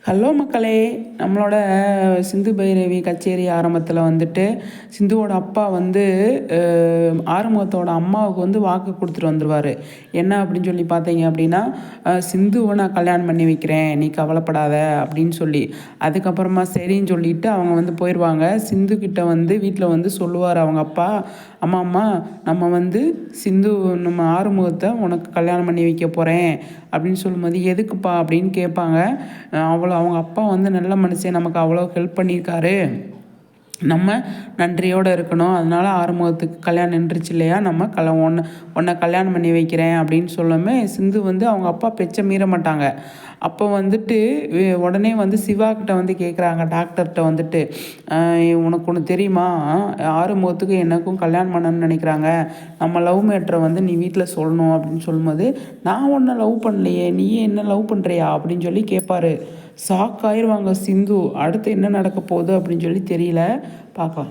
Hello மக்களே, நம்மளோட சிந்து பைரவி கச்சேரி ஆரம்பத்தில் வந்துட்டு சிந்துவோட அப்பா வந்து ஆறுமுகத்தோட அம்மாவுக்கு வந்து வாக்கு கொடுத்துட்டு வந்துடுவார். என்ன அப்படின்னு சொல்லி பார்த்தீங்க அப்படின்னா, சிந்துவை நான் கல்யாணம் பண்ணி வைக்கிறேன், நீ கவலைப்படாத அப்படின்னு சொல்லி. அதுக்கப்புறமா சரின்னு சொல்லிட்டு அவங்க வந்து போயிடுவாங்க. சிந்து கிட்ட வந்து வீட்டில் வந்து சொல்லுவார் அவங்க அப்பா, அம்மா நம்ம வந்து சிந்து நம்ம ஆறுமுகத்தை உனக்கு கல்யாணம் பண்ணி வைக்க போகிறேன் அப்படின்னு சொல்லும்போது, எதுக்குப்பா அப்படின்னு கேட்பாங்க. அவங்க அப்பா வந்து நல்ல மனுஷன், நமக்கு அவ்வளோ ஹெல்ப் பண்ணியிருக்காரு, நம்ம நன்றியோடு இருக்கணும், அதனால் ஆறுமுகத்துக்கு கல்யாணம் நின்றுச்சு இல்லையா, நம்ம உன்னை கல்யாணம் பண்ணி வைக்கிறேன் அப்படின்னு சொல்லுமே சிந்து வந்து அவங்க அப்பா பேச்சை மீற மாட்டாங்க. அப்போ வந்துட்டு உடனே வந்து சிவாக்கிட்ட வந்து கேட்குறாங்க, டாக்டர்கிட்ட வந்துட்டு, உனக்கு ஒன்று தெரியுமா, ஆறுமுகத்துக்கு எனக்கும் கல்யாணம் பண்ணணும்னு நினைக்கிறாங்க, நம்ம லவ் மேட்ரை வந்து நீ வீட்டில் சொல்லணும் அப்படின்னு சொல்லும்போது, நான் ஒன்றை லவ் பண்ணலையே, நீ என்ன லவ் பண்ணுறியா அப்படின்னு சொல்லி கேட்பாரு. ஷாக் ஆயிடுவாங்க சிந்து. அடுத்து என்ன நடக்க போகுது அப்படின்னு சொல்லி தெரியல, பார்க்கலாம்.